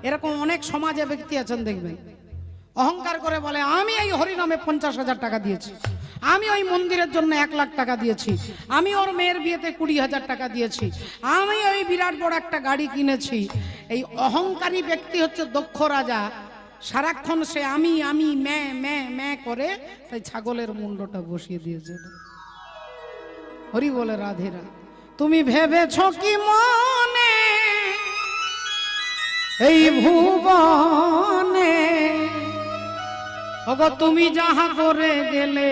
এরকম অনেক সমাজে ব্যক্তি আছেন দেখবেন, অহংকার করে বলে আমি এই হরিনামে 50,000 টাকা দিয়েছি, আমি ওই মন্দিরের জন্য 1 লাখ টাকা দিয়েছি, আমি ওর মেয়ের বিয়েতে 20,000 টাকা দিয়েছি, আমি ওই বিরাট বড় একটা গাড়ি কিনেছি। এই অহংকারী ব্যক্তি হচ্ছে দক্ষ রাজা। সারাক্ষণ সে আমি ম্যা ম্যা ম্যা করে, তাই ছাগলের মুন্ডটা বসিয়ে দিয়েছে। হরি বলে রাধেরা। তুমি ভেবেছ কি মনে এই ভুবনে, ওগো তুমি যাহা করে গেলে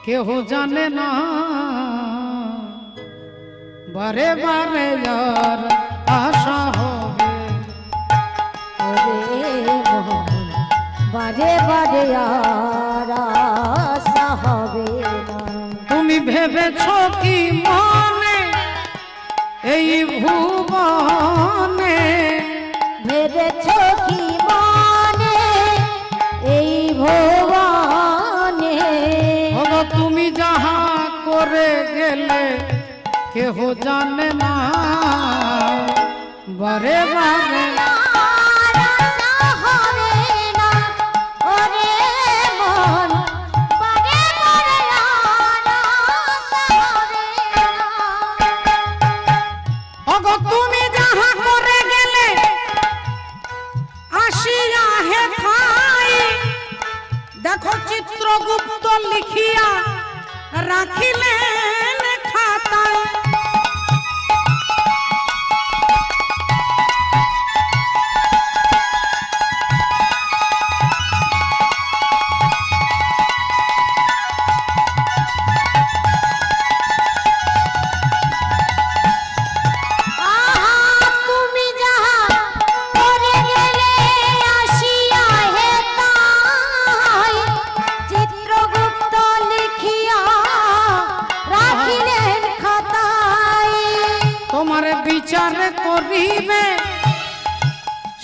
কেহ জানে না, বারে বারে যার আশা হবে, বারে বারে আর আশা হবে না। তুমি ভেবেছ কি মনে এই ভুবনে, ভেবেছ কি মনে এই ভুবনে, ওগো তুমি যাহা করে গেলে কেহ জানে না, বারে বারে দেখো চিত্রগুপ্ত লিখিয়া রাখিলেন খাতায়, বিচার করিবে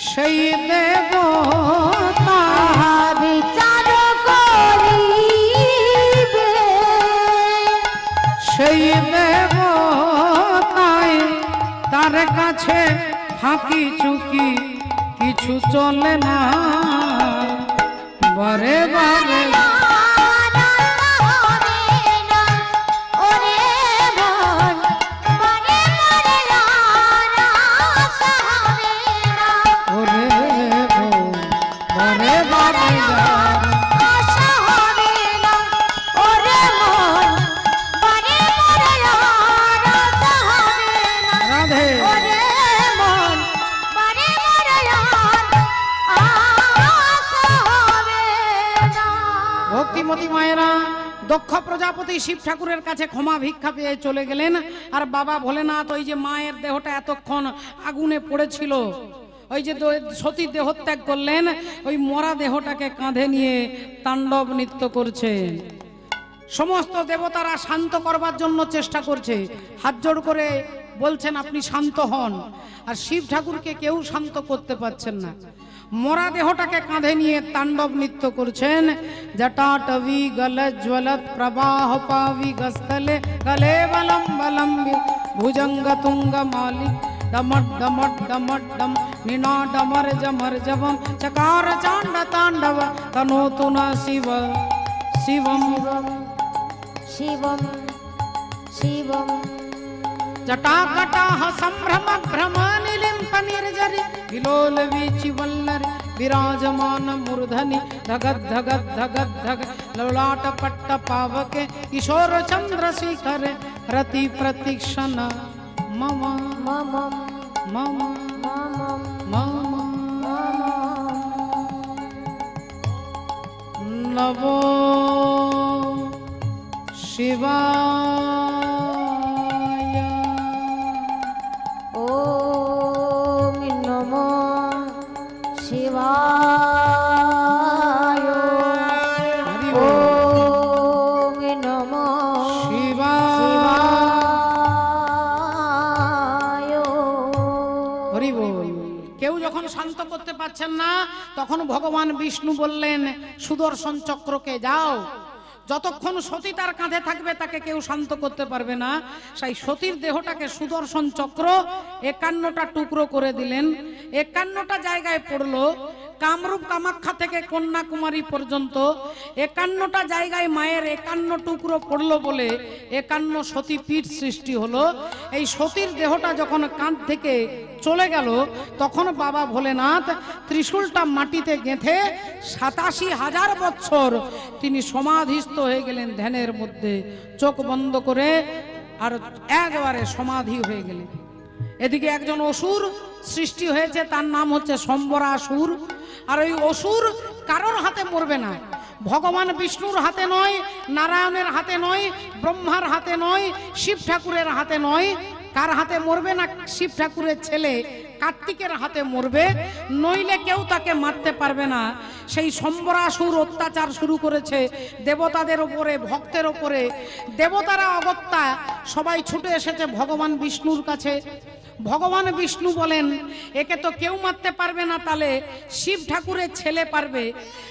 সেই দেবতা, বিচার করিবে সেই দেবতাই, তার কাছে ফাঁকি চুকি কিছু চলে না, বারে বারে ভক্তিমতী মায়েরা দক্ষ প্রজাপতি শিব ঠাকুরের কাছে ক্ষমা ভিক্ষা পেয়ে চলে গেলেন। আর বাবা ভোলেনাথ ওই যে মায়ের দেহটা এতক্ষণ আগুনে পড়েছিল, ওই যে সতী দেহত্যাগ করলেন, ওই মরা দেহটাকে কাঁধে নিয়ে তাণ্ডব নৃত্য করছেন। সমস্ত দেবতারা শান্ত করবার জন্য চেষ্টা করছে, হাত জোড় করে বলছেন আপনি শান্ত হন, আর শিব ঠাকুরকে কেউ শান্ত করতে পারছেন না। মরা দেহটাকে কাঁধে নিয়ে তাণ্ডব নৃত্য করছেন। জটাটবি গলজ্জ্বলত প্রবাহ পাবি গস্থলে গলে বলম বলম ভুজঙ্গ তুঙ্গ মালি डमट डमट डमट डम नीना डमर जमर जबम चकार चांड तांडव तनोतु न शिव शिवम शिवम शिवम जटाकटाह संभ्रम भ्रम निलिम्प निर्जरि विलोल वीचि वल्लरि विराजमान मूर्धनि धगद धगद धगद धग ललाट पट्ट पावके किशोर चंद्रशेखर रति प्रतीक्षण मम मम मम मम मम नमो शिवाय ओम नमो शिवाय ओम नमो शिवाय হরি বল। কেউ যখন শান্ত করতে পারছেন না, তখন ভগবান বিষ্ণু বললেন সুদর্শন চক্রকে যাও যতক্ষণ সতী তার কাঁধে থাকবে তাকে কেউ শান্ত করতে পারবে না। সেই সতীর দেহটাকে সুদর্শন চক্র 51টা টুকরো করে দিলেন। 51টা জায়গায় পড়লো। কামরূপ কামাখ্যা থেকে কন্যাকুমারী পর্যন্ত 51টা জায়গায় মায়ের 51 টুকরো পড়লো বলে 51 সতীপীঠ সৃষ্টি হলো। এই সতীর দেহটা যখন কাঁধ থেকে চলে গেল তখন বাবা ভোলেনাথ ত্রিশূলটা মাটিতে গেঁথে 87,000 বছর তিনি সমাধিস্থ হয়ে গেলেন ধ্যানের মধ্যে, চোখ বন্ধ করে আর একবারে সমাধি হয়ে গেলেন। এদিকে একজন অসুর সৃষ্টি হয়েছে, তার নাম হচ্ছে সম্বরাসুর। আর ওই অসুর কারোর হাতে মরবে না, ভগবান বিষ্ণুর হাতে নয়, নারায়ণের হাতে নয়, ব্রহ্মার হাতে নয়, শিব ঠাকুরের হাতে নয়। কার হাতে মরবে না? শিব ঠাকুরের ছেলে কার্তিকের হাতে মরবে, নইলে কেউ তাকে মারতে পারবে না। সেই সম্বরাসুর অত্যাচার শুরু করেছে দেবতাদের ওপরে, ভক্তের ওপরে। দেবতারা অগত্যা সবাই ছুটে এসেছে ভগবান বিষ্ণুর কাছে। ভগবান বিষ্ণু বলেন একে তো কেউ মারতে পারবে না, তাহলে শিব ঠাকুরের ছেলে পারবে।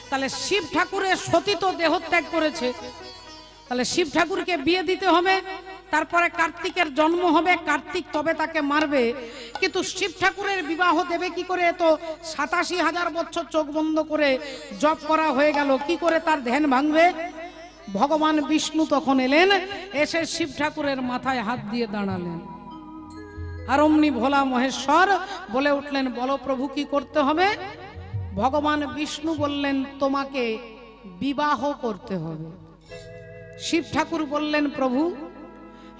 তাহলে শিব ঠাকুরের সতী তো দেহত্যাগ করেছে, তাহলে শিব ঠাকুরকে বিয়ে দিতে হবে, তারপরে কার্তিকের জন্ম হবে, কার্তিক তবে তাকে মারবে। কিন্তু শিব ঠাকুরের বিবাহ দেবে কি করে? তো 87,000 বছর চোখ বন্ধ করে জপ করা হয়ে গেল, কি করে তার ধ্যান ভাঙবে? ভগবান বিষ্ণু তখন এলেন, এসে শিব ঠাকুরের মাথায় হাত দিয়ে দাঁড়ালেন। আর অমনি ভোলা মহেশ্বর বলে উঠলেন, বলো প্রভু কি করতে হবে? ভগবান বিষ্ণু বললেন, তোমাকে বিবাহ করতে হবে। শিব ঠাকুর বললেন, প্রভু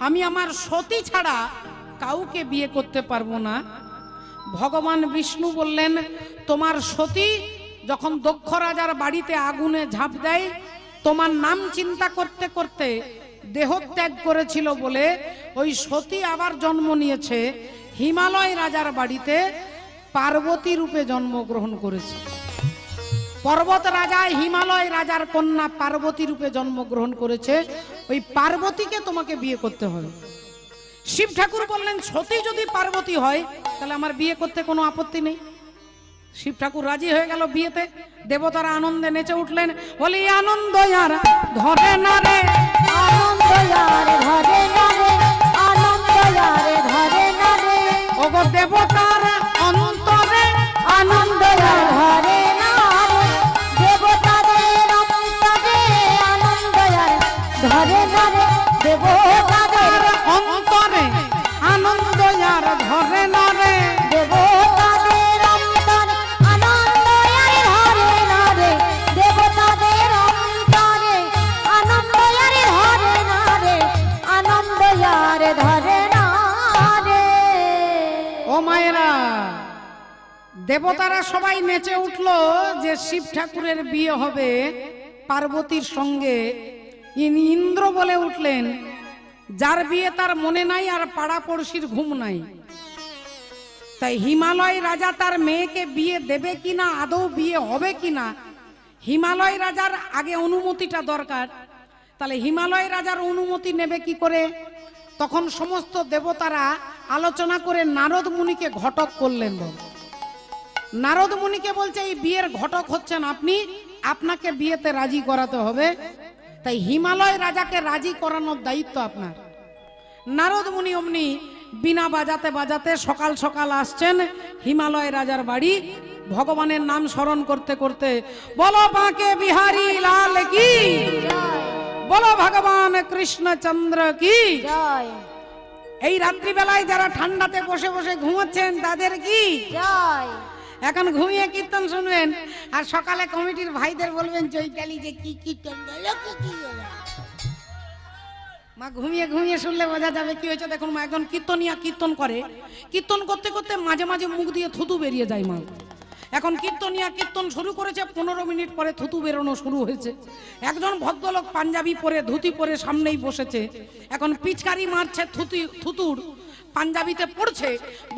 আমি আমার সতী ছাড়া কাউকে বিয়ে করতে পারবো না। ভগবান বিষ্ণু বললেন, তোমার সতী যখন দক্ষ রাজার বাড়িতে আগুনে ঝাঁপ দেয়, তোমার নাম চিন্তা করতে করতে দেহত্যাগ করেছিল বলে ওই সতী আবার জন্ম নিয়েছে হিমালয় রাজার বাড়িতে, পার্বতী রূপে জন্মগ্রহণ করেছে। পর্বত রাজা হিমালয় রাজার কন্যা পার্বতী রূপে জন্মগ্রহণ করেছে। ওই পার্বতীকে তোমাকে বিয়ে করতে হবে। শিব ঠাকুর বললেন, সতী যদি পার্বতী হয় তাহলে আমার বিয়ে করতে কোনো আপত্তি নেই। শিব ঠাকুর রাজি হয়ে গেল বিয়েতে। দেবতারা আনন্দে নেচে উঠলেন, বলি আনন্দ আর ধরে না রে, আনন্দ আর ধরে না রে, আনন্দ আর ধরে না রে, ওগো দেবতার অন্তরে আনন্দ আর ধরে না রে, দেবতাদের অন্তরে আনন্দ আর ধরে না রে, দেবতাদের অন্তরে আনন্দ আর ধরে না রে, দেবতাদের অন্তরে আনন্দ আর ধরে না রে, দেবতাদের অন্তরে আনন্দ আর ধরে না রে, আনন্দ আর ধরে না রে। ও মায়েরা, দেবতারা সবাই নেচে উঠল যে শিব ঠাকুরের বিয়ে হবে পার্বতীর সঙ্গে। ইন্দ্র বলে উঠলেন, যার বিয়ে তার মনে নাই আর পাড়া পড়শির ঘুম নাই। তাই হিমালয় রাজা তার মেয়েকে বিয়ে দেবে কিনা, আদৌ বিয়ে হবে কিনা, হিমালয় রাজার আগে অনুমতিটা দরকার। তাহলে হিমালয় রাজার অনুমতি নেবে কি করে? তখন সমস্ত দেবতারা আলোচনা করে নারদ মুনিকে ঘটক করলেন। নারদ মুনিকে বলছে, এই বিয়ের ঘটক হচ্ছেন আপনি, আপনাকে বিয়েতে রাজি করাতে হবে। তাই হিমালয় রাজাকে রাজি করানোর দায়িত্ব আপনার। নারদ মুনি অমনি বিনা বাজাতে বাজাতে সকাল সকাল আসছেন হিমালয় রাজার বাড়ি। ভগবানের নাম স্মরণ করতে করতে, বলো বাঁকে বিহারী লাল কি, বলো ভগবান কৃষ্ণচন্দ্র কি জয় এই রাত্রিবেলায় যারা ঠান্ডাতে বসে বসে ঘুমাচ্ছেন তাদের কি জয়। এখন ঘুমিয়ে কীর্তন শুনবেন আর সকালে কমিটির ভাইদের বলবেন চৈতালি যে কি কীর্তন গেল কি গেল। মা ঘুমিয়ে ঘুমিয়ে শুনলে বোঝা যাবে কি হয়েছে। দেখুন মা, একজন কীর্তনিয়া কীর্তন করে, কীর্তন করতে করতে মাঝে মাঝে মুখ দিয়ে থুতু বেরিয়ে যায় মা। এখন কীর্তনিয়া কীর্তন শুরু করেছে, 15 মিনিট পরে থুতু বেরোনো শুরু হয়েছে। একজন ভদ্রলোক পাঞ্জাবি পরে ধুতি পরে সামনেই বসেছে, এখন পিচকারি মারছে থুতুর, পাঞ্জাবিতে পড়ছে।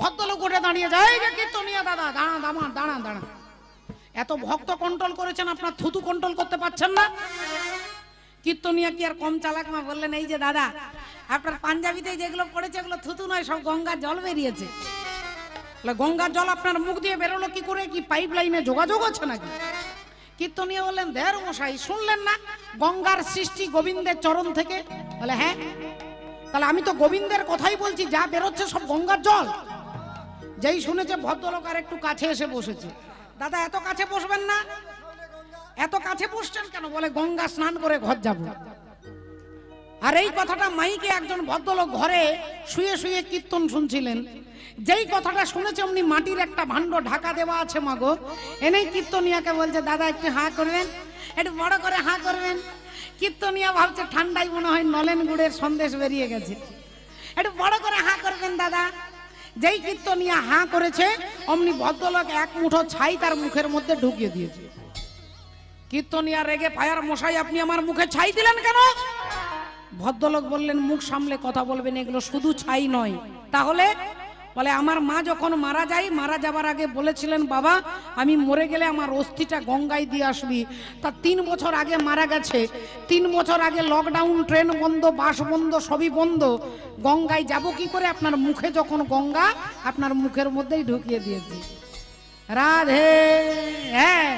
ভদ্রলোক উঠে দাঁড়িয়ে যায়, যে কীর্তনিয়া দাদা দাঁড়া দামা দাঁড়া দাঁড়া, এত ভক্ত কন্ট্রোল করেছেন, আপনার থুতু কন্ট্রোল করতে পারছেন না। কীর্তনিয়া কি আর কম চালাক মা, বললেন এই যে দাদা আপনার পাঞ্জাবিতে যেগুলো পড়েছে এগুলো থুতু নয়, সব গঙ্গার জল বেরিয়েছে। গঙ্গার জল আপনার মুখ দিয়ে বেরোলো কি করে? কি পাইপ লাইনে যোগাযোগ আছে নাকি? কীর্তনিয়া বললেন, দের মশাই শুনলেন না গঙ্গার সৃষ্টি গোবিন্দের চরণ থেকে? বলে হ্যাঁ। তাহলে আমি তো গোবিন্দের কথাই বলছি, যা বেরোচ্ছে সব গঙ্গার জল। যেই শুনেছে ভদ্রলোক আর একটু কাছে এসে বসেছে। দাদা এত কাছে বসবেন না। এত কাছে বসছেন কেন? বলে গঙ্গা স্নান করে ঘর যাব। আর এই কথাটা মাইকে একজন ভদ্রলোক ঘরে শুয়ে শুয়ে কীর্তন শুনছিলেন। যেই কথাটা শুনেছে অমনি মাটির একটা ভাণ্ড ঢাকা দেওয়া আছে মাগো, এনেই কীর্তনিয়াকে বলছে, দাদা একটু হাঁ করবেন, একটু বড় করে হাঁ করবেন। কীর্তনিয়া ভাবছে ঠান্ডায় মনে হয় নলেন গুড়ের সন্দেশ বেরিয়ে গেছে, একটু বড় করে হাঁ করবেন দাদা। যেই কীর্তনিয়া হাঁ করেছে অমনি ভদ্রলোক এক মুঠো ছাই তার মুখের মধ্যে ঢুকিয়ে দিয়েছে। কীর্তনিয়া রেগে ফায়ার, মশাই আপনি আমার মুখে ছাই দিলেন কেন? ভদ্রলোক বললেন, মুখ সামলে কথা বলবেন, এগুলো শুধু ছাই নয়। তাহলে? বলে আমার মা যখন মারা যায়, মারা যাবার আগে বলেছিলেন, বাবা আমি মরে গেলে আমার অস্থিটা গঙ্গায় দিয়ে আসবি। তা 3 বছর আগে মারা গেছে। 3 বছর আগে লকডাউন, ট্রেন বন্ধ, বাস বন্ধ, সবই বন্ধ। গঙ্গায় যাব কি করে? আপনার মুখে যখন গঙ্গা, আপনার মুখের মধ্যেই ঢুকিয়ে দিয়েছি। রাধে। হ্যাঁ,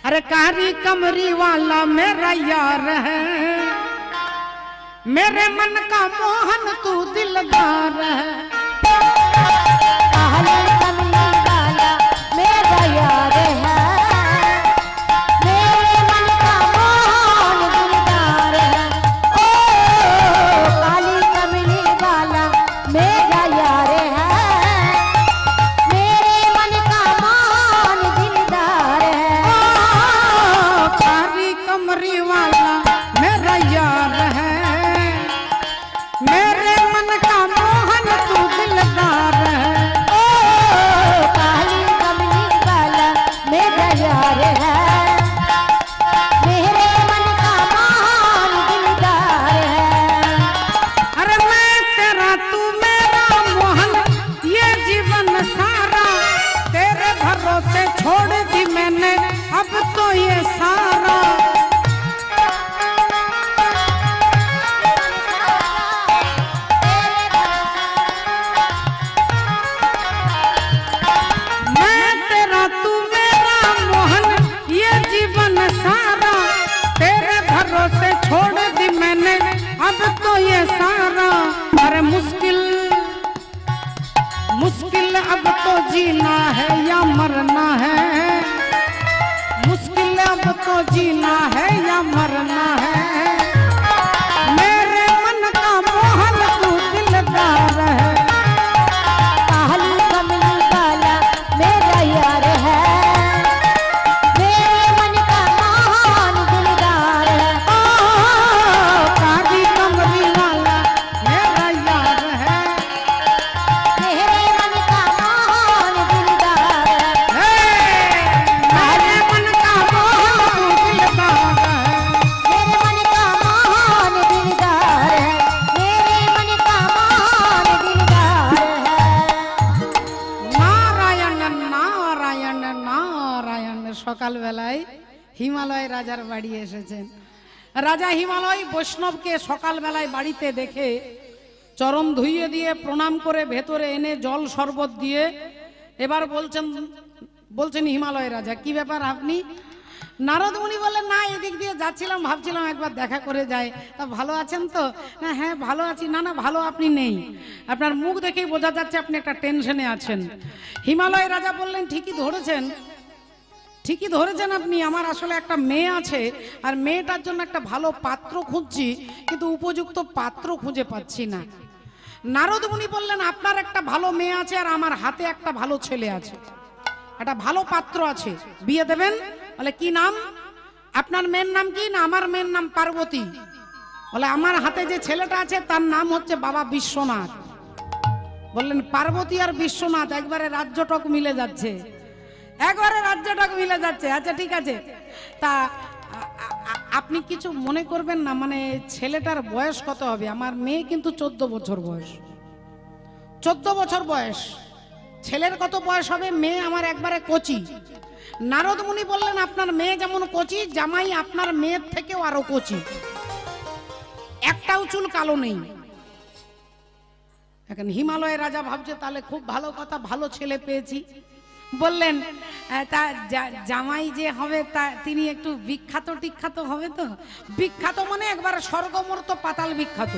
अरे कारी कमरी वाला मेरा यार है, मेरे मन का मोहन तू दिलदार है। काली कमली वाला मेरा यार है, मेरे मन का मोहन दिलदार है। ओ काली कमली वाला मेरा यार है, मेरे मन का मोहन दिलदार है। कारी कमरी वाला मेरा यार है, मेरे मन का मोहन तू दिलदार है। ओ काली कमली वाला मेरा यार है, मेरे मन का मोहन दिलदार है। अरे मैं तेरा तू मेरा मोहन, ये जीवन सारा तेरे भरोसे छोड़ दी मैंने अब तो ये सारा। मैं तेरा तू मेरा मोहन, ये जीवन सारा तेरे भरोसे छोड़ दी मैंने अब तो ये सारा। अरे मुश्किल मुश्किल अब तो जीना है या मरना है, मुश्किल अब तो जीना है या मरना है। मेरे मन का मोहन तू दिलदार है। काली कमली वाला मेरा यार है, मेरे मन का मोहन दिलदार है। ओ काली कमली वाला मेरा यार है, मेरे मन का मोहन दिलदार है। मेरे मन का मोहन दिलदार है। मेरे मन का मोहन दिलदार है, मेरे मन का मोहन दिलदार है। নারায়ণ নারায়ণ নারায়ণ। সকালবেলায় হিমালয় রাজার বাড়ি এসেছেন। রাজা হিমালয় বৈষ্ণবকে সকালবেলায় বাড়িতে দেখে চরণ ধুইয়ে দিয়ে প্রণাম করে ভেতরে এনে জল শরবত দিয়ে এবার বলছেন হিমালয় রাজা, কি ব্যাপার আপনি? নারদ মুনি বললেন, না এদিক দিয়ে যাচ্ছিলাম, ভাবছিলাম একবার দেখা করে যাই। তা ভালো আছেন তো? হ্যাঁ ভালো আছি। না না ভালো আপনি নেই, আপনার মুখ দেখেই বোঝা যাচ্ছে আপনি একটা টেনশনে আছেন। হিমালয় রাজা বললেন, ঠিকই ধরেছেন, ঠিকই ধরেছেন আপনি। আমার আসলে একটা মেয়ে আছে, আর মেয়েটার জন্য একটা ভালো পাত্র খুঁজছি, কিন্তু উপযুক্ত পাত্র খুঁজে পাচ্ছি না। নারদ মুনি বললেন, আপনার একটা ভালো মেয়ে আছে আর আমার হাতে একটা ভালো ছেলে আছে, একটা ভালো পাত্র আছে, বিয়ে দেবেন? বলে কি নাম? আপনার মেয়ের নাম কি? না আমার মেয়ের নাম পার্বতী। বলে আমার হাতে যে ছেলেটা আছে তার নাম হচ্ছে বাবা বিশ্বনাথ। বললেন পার্বতী আর বিশ্বনাথ একবারে রাজ্যটক মিলে যাচ্ছে, একবারে রাজ্যটক মিলে যাচ্ছে। আচ্ছা ঠিক আছে, তা আপনি কিছু মনে করবেন না, মানে ছেলেটার বয়স কত হবে? আমার মেয়ে কিন্তু 14 বছর বয়স। 14 বছর বয়স। ছেলের কত বয়স হবে? মেয়ে আমার একবারে কচি। নারদ মুনি বললেন, আপনার মেয়ে যেমন কচি, জামাই আপনার মেয়ের থেকেও আরো কচি, একটাও চুল কালো নেই। এখন হিমালয় রাজা ভাবছে তাহলে খুব ভালো কথা, ভালো ছেলে পেয়েছি। বললেন তা জামাই যে হবে তা তিনি একটু বিখ্যাত টিখ্যাত হবে তো? বিখ্যাত মানে একবার স্বর্গমর্ত পাতাল বিখ্যাত,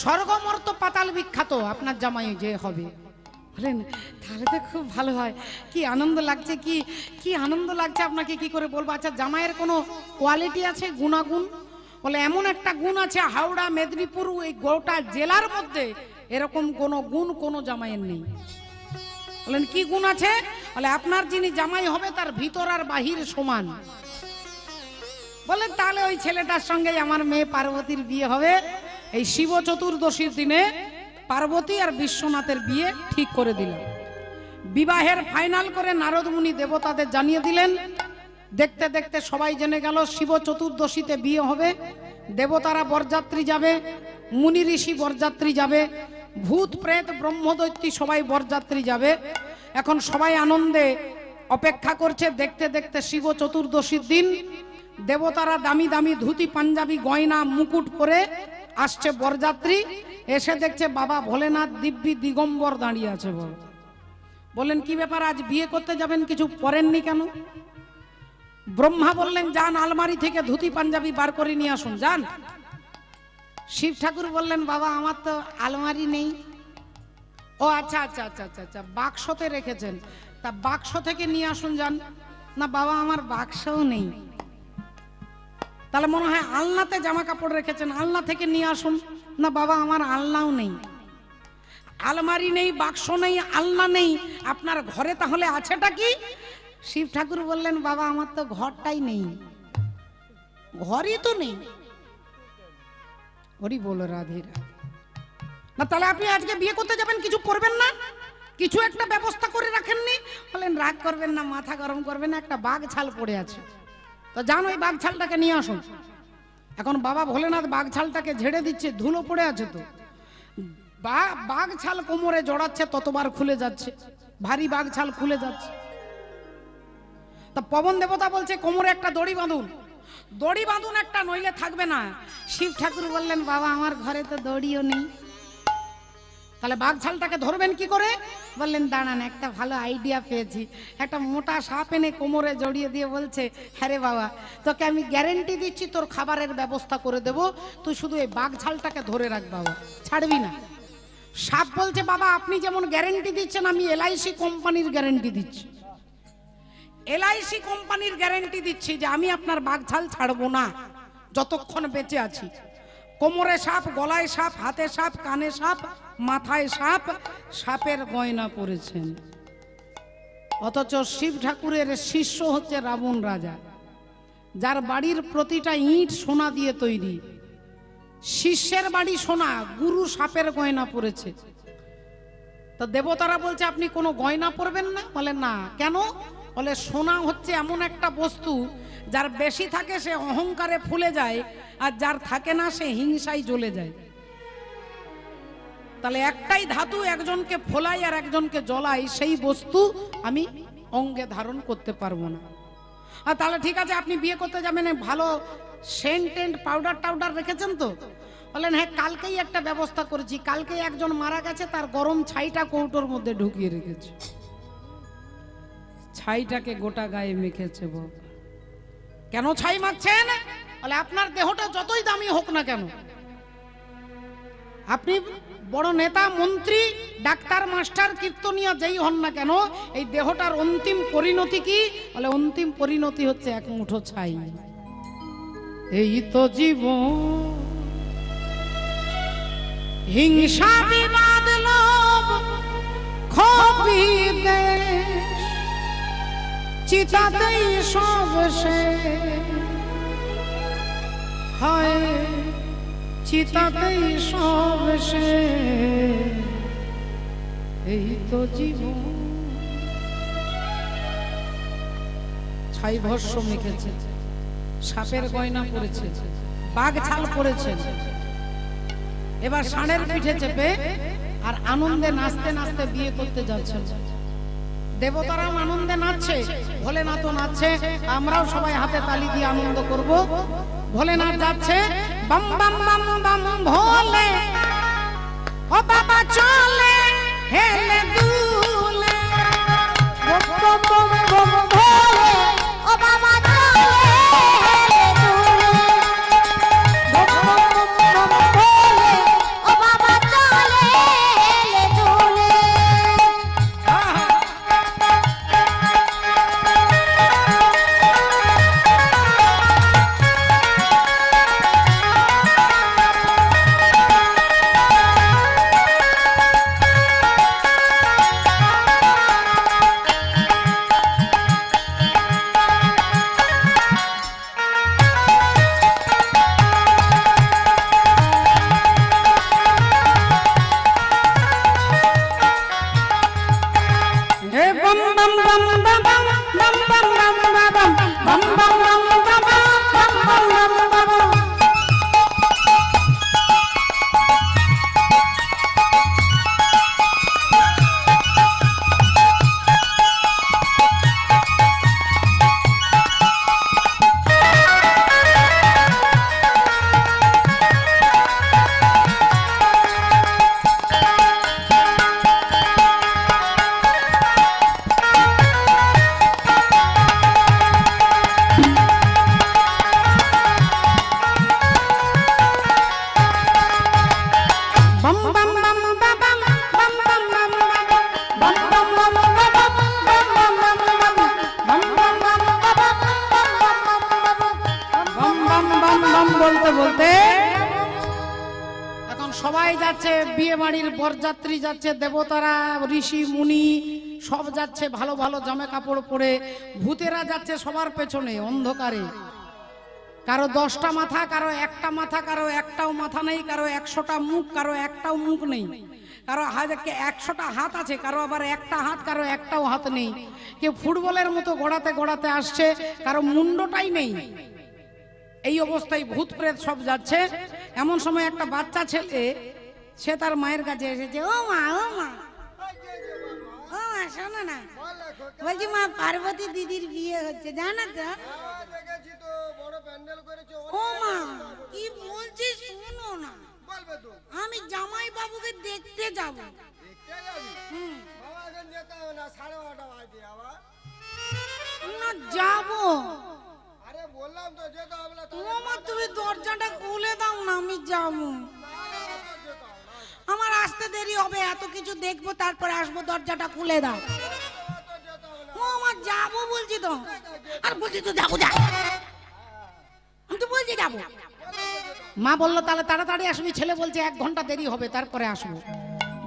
স্বর্গমর্ত পাতাল বিখ্যাত আপনার জামাই যে হবে। বলেন তাহলে তো খুব ভালো হয়, কি আনন্দ লাগছে, কি আনন্দ লাগছে, আপনাকে কি করে বলবো। আচ্ছা জামাইয়ের কোনো কোয়ালিটি আছে, গুণাগুণ? বলে এমন একটা গুণ আছে হাওড়া মেদিনীপুর এই গোটা জেলার মধ্যে এরকম কোনো গুণ কোনো জামাইয়ের নেই। বলেন কি গুণ আছে? বলে আপনার যিনি জামাই হবে তার ভিতর আর বাহির সমান। বলেন তাহলে ওই ছেলেটার সঙ্গে আমার মেয়ে পার্বতীর বিয়ে হবে। এই শিব চতুর্দশীর দিনে পার্বতী আর বিশ্বনাথের বিয়ে ঠিক করে দিলেন। বিবাহের ফাইনাল করে নারদ মুনি দেবতাদের জানিয়ে দিলেন। দেখতে দেখতে সবাই জেনে গেল শিব চতুর্দশীতে বিয়ে হবে। দেবতারা বরযাত্রী যাবে, মুনি ঋষি বরযাত্রী যাবে, ভূত প্রেত ব্রহ্মদৈত্যী সবাই বরযাত্রী যাবে। এখন সবাই আনন্দে অপেক্ষা করছে। দেখতে দেখতে শিব চতুর্দশীর দিন দেবতারা দামি দামি ধুতি পাঞ্জাবি গয়না মুকুট পরে আসছে বরযাত্রী। এসে দেখছে বাবা ভোলেনাথ দিব্যি দিগম্বর দাঁড়িয়ে আছে। বলেন কি ব্যাপার, আজ বিয়ে করতে যাবেন, কিছু পরেননি কেন? ব্রহ্মা বললেন যান আলমারি থেকে ধুতি পাঞ্জাবি বার করে নিয়ে আসুন, যান। শিব ঠাকুর বললেন বাবা আমার তো আলমারি নেই। ও আচ্ছা আচ্ছা আচ্ছা আচ্ছা আচ্ছা, বাক্সতে রেখেছেন, তা বাক্স থেকে নিয়ে আসুন, যান। না বাবা আমার বাক্সও নেই। তাহলে মনে হয় আলনাতে জামা কাপড় রেখেছেন, আলনা থেকে নিয়ে আসুন। না বাবা আমার আলনাও নেই। আলমারি নেই, বাক্স নেই, আলনা নেই, আপনার ঘরে তাহলে আছেটা কি? শিব ঠাকুর বললেন বাবা আমার তো ঘরটাই নেই, ঘরই তো নেই। হরি বল রাধে রাধে। না তাহলে আপনি আজকে বিয়ে করতে যাবেন, কিছু করবেন না, কিছু একটা ব্যবস্থা করে রাখেননি? বলেন রাগ করবেন না, মাথা গরম করবেন না, একটা বাঘ ছাল পড়ে আছে, তো যান ওই বাঘ ছালটাকে নিয়ে আসুন। এখন বাবা ভোলেনাথ বাঘ ছালটাকে ঝেড়ে দিচ্ছে, ধুলো পড়ে আছে তো। বাঘ ছাল কোমরে জড়াচ্ছে, ততবার খুলে যাচ্ছে, ভারী বাঘ ছাল খুলে যাচ্ছে। তা পবন দেবতা বলছে কোমরে একটা দড়ি বাঁধুন, দড়ি বাঁধুন একটা, নইলে থাকবে না। শিব ঠাকুর বললেন বাবা আমার ঘরে তো দড়িও নেই। তাহলে বাঘ ছালটাকে ধরবেন কি করে? বললেন দাঁড়ান একটা ভালো আইডিয়া পেয়েছি। একটা মোটা সাপ এনে কোমরে জড়িয়ে দিয়ে বলছে হ্যাঁ রে বাবা তোকে আমি গ্যারেন্টি দিচ্ছি তোর খাবারের ব্যবস্থা করে দেব, তুই শুধু এই বাঘ ছালটাকে ধরে রাখ বাবা, ছাড়বি না। সাপ বলছে বাবা আপনি যেমন গ্যারেন্টি দিচ্ছেন আমি LIC কোম্পানির গ্যারেন্টি দিচ্ছি, LIC কোম্পানির গ্যারেন্টি দিচ্ছি যে আমি আপনার বাঘ ছাল ছাড়বো না যতক্ষণ বেঁচে আছি। কোমরে সাপ, গলায় সাপ, হাতে সাপ, কানে সাপ, মাথায় সাপ, সাপের গয়না পরেছেন। অথচ শিব ঠাকুরের শিষ্য হচ্ছে রাবণ রাজা, যার বাড়ির প্রতিটা ইট সোনা দিয়ে তৈরি। শিষ্যের বাড়ি সোনা, গুরু সাপের গয়না পরেছে। তো দেবতারা বলছে আপনি কোনো গয়না পরবেন না? বলে না। কেন? বলে সোনা হচ্ছে এমন একটা বস্তু যার বেশি থাকে সে অহংকারে ফুলে যায়, আর যার থাকে না সে হিংসায় জ্বলে যায়। তাহলে একটাই ধাতু একজনকে ফোলায় আর একজনকে জ্বলায়, সেই বস্তু আমি অঙ্গে ধারণ করতে পারবো না। আর তাহলে ঠিক আছে আপনি বিয়ে করতে যাবেন, ভালো সেন্ট টেন্ট পাউডার টাউডার রেখেছেন তো? বলেন হ্যাঁ কালকেই একটা ব্যবস্থা করেছি, কালকেই একজন মারা গেছে তার গরম ছাইটা কৌটোর মধ্যে ঢুকিয়ে রেখেছি, ছাইটাকে গোটা গায়ে মেখেছে। কেন ছাই মাখছেন? বলে আপনার দেহটা যতই দামি হোক না কেন, আপনি বড় নেতা মন্ত্রী ডাক্তার মাস্টার কীর্তনিয়া যেই হন না কেন, এই দেহটার অন্তিম পরিণতি কি? বলে অন্তিম পরিণতি হচ্ছে এক মুঠো ছাই। এই তো জীবন, হিংসা বিবাদ লোভ ক্ষোভ বিদ্বেষ চিতাতেই সব শেষ হয়, চিতাতেই সব শেষ। এই তো জীবন। ছাই ভস্য মেখেছে, সাপের গয়না পরেছে, বাঘ ছাল পরেছে, এবার ষাঁড়ের পিঠে চেপে আর আনন্দে নাচতে নাচতে বিয়ে করতে যাচ্ছেন। দেবতারাও আনন্দে নাচছে, ভোলেনাথও নাচছে, আমরাও সবাই হাতে তালি দিয়ে আনন্দ করব। ভোলেনাথ যাচ্ছে, বাম বাম বাম বাম ভোলে ও বাবা চলে হেলে দুলে, bam bam bam bam bam bam bam bam bam bam bam bam bam bam bam bam. বরযাত্রী যাচ্ছে, দেবতারা ঋষি মুনি সব যাচ্ছে ভালো ভালো জামা কাপড় পরে, ভূতেরা যাচ্ছে সবার পেছনে অন্ধকারে। কারো 10টা মাথা, কারো একটা মাথা, কারো একটাও মাথা নেই, কারো 100টা মুখ, কারো একটাও মুখ নেই, কারো 100টা হাত আছে, কারো আবার একটা হাত, কারো একটাও হাত নেই। কেউ ফুটবলের মতো গড়াতে গড়াতে আসছে, কারো মুন্ডটাই নেই। এই অবস্থায় ভূত প্রেত সব যাচ্ছে। এমন সময় একটা বাচ্চা ছেলে সে তার মায়ের কাছে এসেছে। ও মা, ও মা, ও মা শোনো না, বলছি মা পার্বতী দিদির বিয়ে হচ্ছে জানো তো? ও মা কি বলছিস, শোনো না, আমি জামাই বাবুকে দেখতে যাব। না যাবো, ও মা তুমি দরজাটা খুলে দাও না, আমি যাবো। আমার আসতে দেরি হবে, এত কিছু দেখবো তারপরে আসবো, দরজাটা খুলে দাও। ও আমার যাবো বলছি তো, আর বলছি তো যাবো, যা আমি তো বলছি যাবো। মা বললো তাহলে তাড়াতাড়ি আসবি, ছেলে বলছে 1 ঘন্টা দেরি হবে তারপরে আসবো।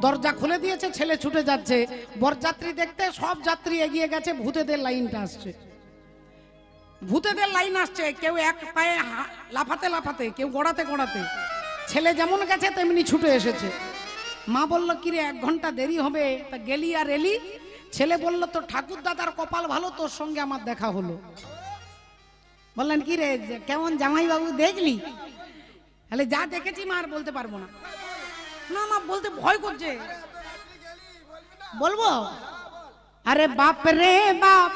দরজা খুলে দিয়েছে, ছেলে ছুটে যাচ্ছে বরযাত্রী দেখতে। সব যাত্রী এগিয়ে গেছে, ভূতেদের লাইনটা আসছে, ভূতেদের লাইন আসছে। কেউ এক পায়ে লাফাতে লাফাতে, কেউ গড়াতে গড়াতে। ছেলে যেমন গেছে তেমনি ছুটে এসেছে। মা বলল কিরে 1 ঘন্টা দেরি হবে, তা গেলি আর এলি? ছেলে বলল তো ঠাকুর দাদার কপাল ভালো, তোর সঙ্গে আমার দেখা হলো। বললেন কি রে কেমন জামাই বাবু দেখলি? তাহলে যা দেখেছি মা আর বলতে পারবো না। না মা বলতে ভয় করছে। বলবো? अरे बाप रे बाप,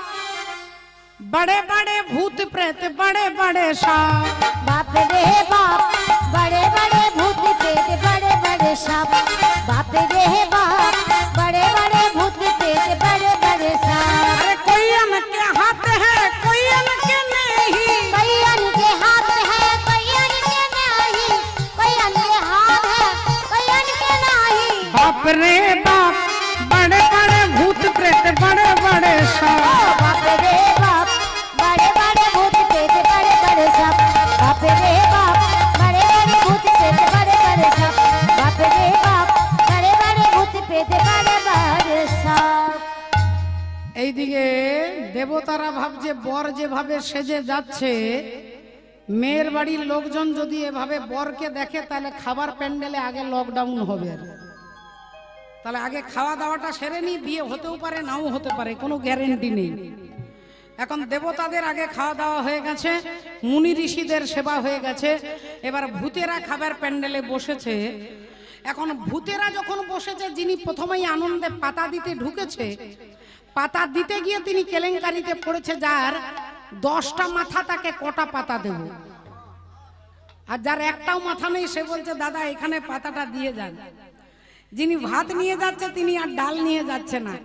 बड़े बड़े भूत प्रेत बड़े बड़े साप। बाप रे बाप, बड़े बड़े भूत प्रेत बड़े बड़े साप। बाप रे बाप, बड़े बड़े भूत प्रेत बड़े बड़े साप। अरे कोई अनके हाथ है कोई अनके नहीं, कोई अनके हाथ है कोई अनके नहीं, कोई अनके हाथ है कोई अनके नहीं। बाप रे बाप, बड़े बड़े भूत प्रेत बड़े बड़े साप। बाप रे बाप, बड़े बड़े भूत प्रेत बड़े बड़े साप। बाप रे बाप, बड़े बड़े भूत प्रेत बड़े बड़े साप। बाप रे बाप, बड़े बड़े भूत प्रेत बड़े बड़े साप। এইদিকে দেবতারা ভাবছে বর যেভাবে সেজে যাচ্ছে, মেয়ের বাড়ির লোকজন যদি এভাবে বরকে দেখে তাহলে খাবার প্যান্ডেলে আগে লকডাউন হবে। তাহলে আগে খাওয়া দাওয়াটা সেরে নি, বিয়ে হতেও পারে নাও হতে পারে, কোনো গ্যারেন্টি নেই। এখন দেবতাদের আগে খাওয়া দাওয়া হয়ে গেছে, মুনি ঋষিদের সেবা হয়ে গেছে, এবার ভূতেরা খাবার প্যান্ডেলে বসেছে। এখন ভূতেরা যখন বসেছে, যিনি প্রথমেই আনন্দে পাতা দিতে ঢুকেছে, পাতা দিতে গিয়ে তিনি কেলেঙ্কারিতে পড়েছে। যার 10টা মাথা তাকে কটা পাতা দেব, আর যার একটাও মাথা নেই সে বলছে দাদা এখানে পাতাটা দিয়ে যান। যিনি ভাত নিয়ে যাচ্ছে তিনি আর ডাল নিয়ে যাচ্ছে না,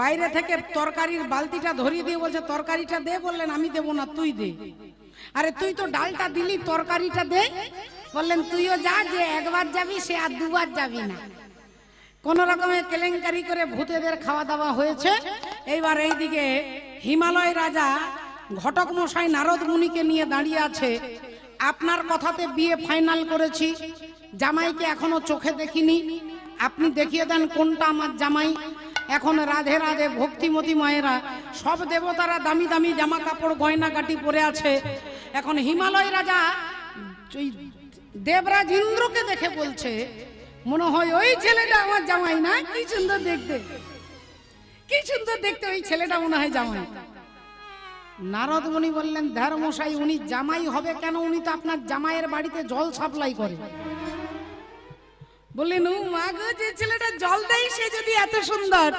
বাইরে থেকে তরকারির বালতিটা ধরিয়ে দিয়ে বলছে তরকারিটা দে। বললেন আমি দেবো না, তুই দে। আরে তুই তো ডালটা দিলি, তরকারিটা দে। বললেন তুইও যা, যে একবার যাবি সে আর দুবার যাবি না। কোন রকমে কেলেঙ্কারি করে ভূতেদের খাওয়া দাওয়া হয়েছে। এইবার এইদিকে হিমালয় রাজা ঘটক মশাই নারদ মুনিকে নিয়ে দাঁড়িয়ে আছে। আপনার কথাতে বিয়ে ফাইনাল করেছি, জামাইকে এখনো চোখে দেখিনি, আপনি দেখিয়ে দেন কোনটা আমার জামাই। এখন রাধে রাধে ভক্তিমতী মায়েরা, সব দেবতারা দামি দামি জামা কাপড় গয়নাগাটি পরে আছে। এখন হিমালয় রাজা ওই দেবরাজ ইন্দ্রকে দেখে বলছে মনে হয় ওই ছেলেটা আমার জামাই না, কি সুন্দর দেখতে, কি কি সুন্দর দেখতে, ওই ছেলেটা মনে হয় জামাই। নারদ মুনি বললেন, ধর্মশাই উনি জামাই হবে কেন? উনি তো আপনার জামাইয়ের বাড়িতে জল সাপ্লাই করে। বললেন, ও মা গো, যে ছেলেটা জল দেয় সে যদি এত সুন্দর,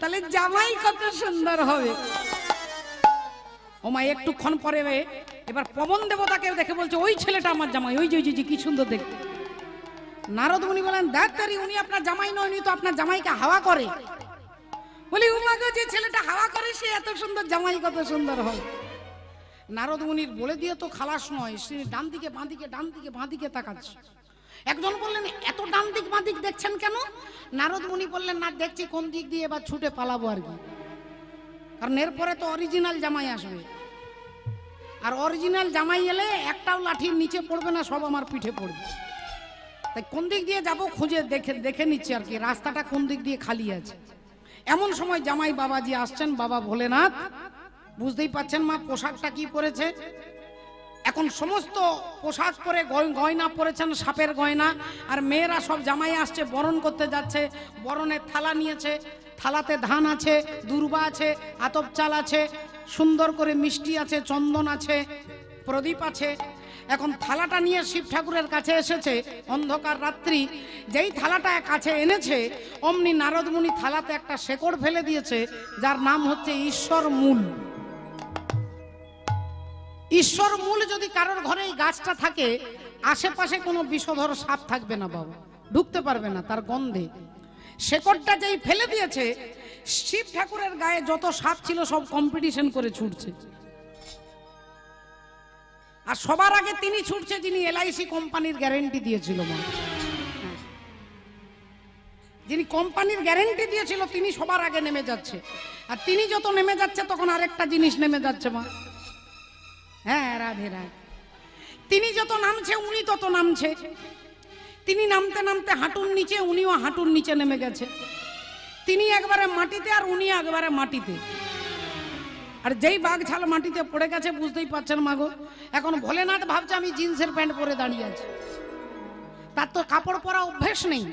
তাহলে জামাই কত সুন্দর হবে। ও মা একটুক্ষণ পরে এবার পবন দেবতাকে দেখে বলছে, ওই ছেলেটা আমার জামাই, ওই যে কি সুন্দর দেখতে। নারদ মুনি বলেন, ডাক্তারি উনি আপনার জামাই নয়, উনি তো আপনার জামাইকে হাওয়া করে। বলি, ও মা গো, যে ছেলেটা হাওয়া করে সে এত সুন্দর, জামাই কত সুন্দর হয়। নারদ মুনির বলে দিয়ে তো খালাস নয়, সে ডান দিকে বাঁ দিকে, ডান দিকে বাঁ দিকে তাকাচ্ছে। একজন বললেন, এত ডান দিক বাঁ দিক দেখছেন কেন? নারদ মুনি বললেন, না দেখছি কোন দিক দিয়ে এবার ছুটে পালাবো আর কি, কারণ এরপরে তো অরিজিনাল জামাই আসবে, আর অরিজিনাল জামাই এলে একটাও লাঠির নিচে পড়বে না, সব আমার পিঠে পড়বে। তাই কোন দিক দিয়ে যাব খুঁজে দেখে নিচ্ছি আর কি, রাস্তাটা কোন দিক দিয়ে খালি আছে। এমন সময় জামাই বাবাজি আসছেন, বাবা ভোলেনাথ। বুঝতেই পাচ্ছেন মা পোশাকটা কি পরেছে, এখন সমস্ত পোশাক পরে গয়না পরেছেন, সাপের গয়না। আর মেয়েরা সব জামাই আসছে, বরণ করতে যাচ্ছে, বরণের থালা নিয়েছে, থালাতে ধান আছে, দুর্বা আছে, আতপ চাল আছে, সুন্দর করে মিষ্টি আছে, চন্দন আছে, প্রদীপ আছে। এখন থালাটা নিয়ে শিব ঠাকুরের কাছে এসেছে, অন্ধকার রাত্রি। যেই থালাটা কাছে এনেছে, অমনি নারদ মুনি থালাতে একটা শেকড় ফেলে দিয়েছে, যার নাম হচ্ছে ঈশ্বর মূল। ঈশ্বর মূল যদি কারোর ঘরে এই গাছটা থাকে, আশেপাশে কোনো বিষধর সাপ থাকবে না বাবা, ঢুকতে পারবে না তার গন্ধে। শেকড়টা যেই ফেলে দিয়েছে, শিব ঠাকুরের গায়ে যত সাপ ছিল সব কম্পিটিশন করে ছুটছে। আর সবার আগে তিনি ছুটছে যিনি এলআইসি কোম্পানির গ্যারেন্টি দিয়েছিল মা, যিনি কোম্পানির গ্যারেন্টি দিয়েছিল তিনি সবার আগে নেমে যাচ্ছে। আর তিনি যত নেমে যাচ্ছে তখন আরেকটা জিনিস নেমে যাচ্ছে মা। হ্যাঁ, রাধে রাধে। তিনি যত নামছে উনি তত নামছে। তিনি নামতে নামতে হাঁটুর নিচে, উনিও হাঁটুর নিচে নেমে গেছে। তিনি একবারে মাটিতে আর উনি একবারে মাটিতে। আর যেই বাঘ ছাল মাটিতে পড়ে গেছে, বুঝতেই পারছেন মাগো, এখন ভোলেনাথ ভাবছে আমি জিন্সের প্যান্ট পরে দাঁড়িয়ে আছি, তার তো কাপড় পরা অভ্যেস নেই।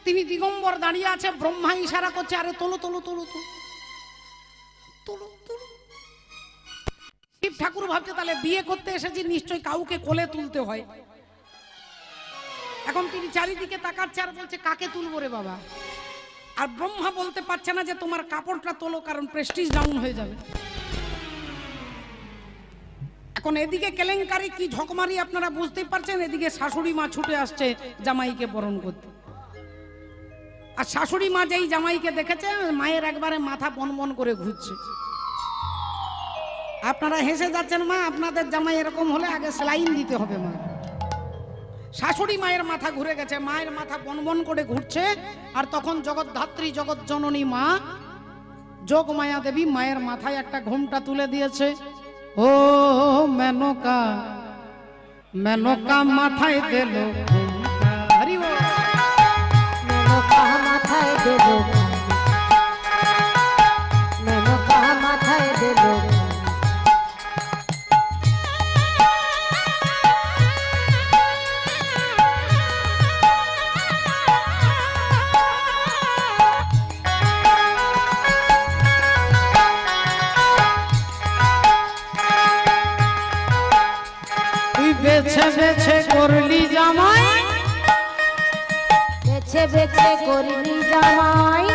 তিনি দিগম্বর দাঁড়িয়ে আছে, ব্রহ্মা ইশারা করছে, আরে তোলো তোলো তোলো তোলো তোলো। শিব ঠাকুর ভাবছে তাহলে বিয়ে করতে এসেছি, নিশ্চয়ই কাউকে কোলে তুলতে হয়। এখন তিনি চারিদিকে তাকাচ্ছে আর বলছে, কাকে তুলবো রে বাবা? আর ব্রহ্মা বলতে পারছে না যে তোমার কাপড়টা তোলো, কারণ প্রেস্টিজ ডাউন হয়ে যাবে। এখন এদিকে কেলেঙ্কারি কি ঝকমারি আপনারা বুঝতেই পারছেন, এদিকে শাশুড়ি মা ছুটে আসছে জামাইকে বরণ করতে। আর শাশুড়ি মা যেই জামাইকে দেখেছে, মায়ের একবারে মাথা বনবন করে ঘুরছে। আপনারা হেসে যাচ্ছেন মা, আপনাদের জামাই এরকম হলে আগে সেলাইন দিতে হবে মা। শাশুড়ি মায়ের মাথা ঘুরে গেছে, মায়ের মাথা বনবন করে ঘুরছে। আর তখন জগৎধাত্রী জগৎ জননী মা যোগমায়া দেবী মায়ের মাথায় একটা ঘোমটা তুলে দিয়েছে। ও মেনকা মেনকা মাথায় দিল ঘোমটা, হরি বল। মেনকা মাথায় দিল, মেনকা মাথায় দিল। বেছে বেছে করলি জামাই, বেছে বেছে করলি জামাই,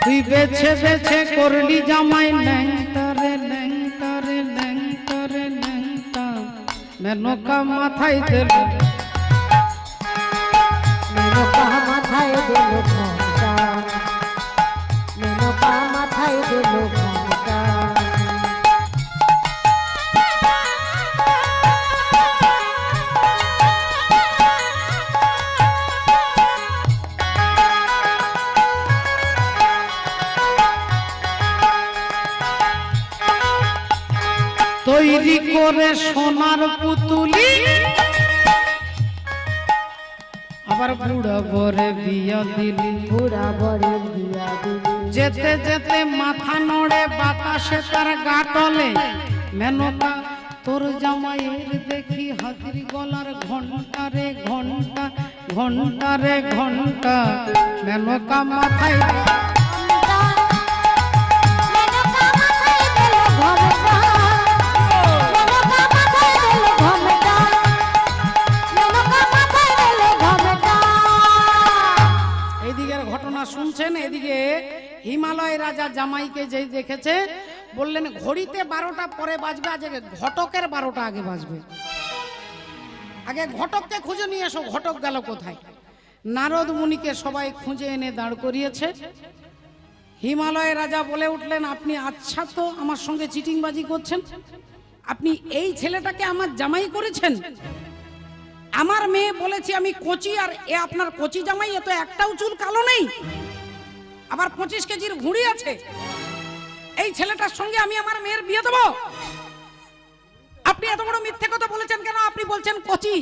তুই বেছে বেছে করলি জামাই। ল্যাংটারে ল্যাংটারে ল্যাংটারে ল্যাংটা, মেনকা মাথায় দিল, মেনকা মাথায় দিল ঘোমটা, মেনকা মাথায় দিল ঘোমটা। তৈরি করে সোনার পুতুলি, আবার বুড়া বরে বিয়া দিলি, বুড়া বরে বিয়া দিলি। যেতে যেতে মাথা নড়ে বাতাসে তার গাটলে। মেনকা তোর জামাইয়ের দেখি হাতির গলার ঘন্টা রে ঘন্টা, ঘন্টা রে ঘন্টা, মেনকা মাথায় ঘন্টা জামাইকে যেই দেখেছে বললেন ঘড়িতে 12টা পরে বাজবে, আজ ঘটকের 12টা আগে বাজবে, আগে ঘটককে খুঁজে নিয়ে এসো। ঘটক গেল কোথায়? নারদ মুনিকে সবাই খুঁজে এনে দাঁড় করিয়েছে। হিমালয় রাজা বলে উঠলেন, আপনি আচ্ছা তো আমার সঙ্গে চিটিংবাজি করছেন? আপনি এই ছেলেটাকে আমার জামাই করেছেন? আমার মেয়ে বলেছি আমি কচি, আর এ আপনার কচি জামাই? এ তো একটাও চুল কালো নেই, আবার 25 কেজির ভুঁড়ি আছে। এই ছেলেটার সঙ্গে আমি আমার মেয়ের বিয়ে দেবো? আপনি এত বড় মিথ্যে কথা বলেছেন কেন? আপনি বলছেন কচি,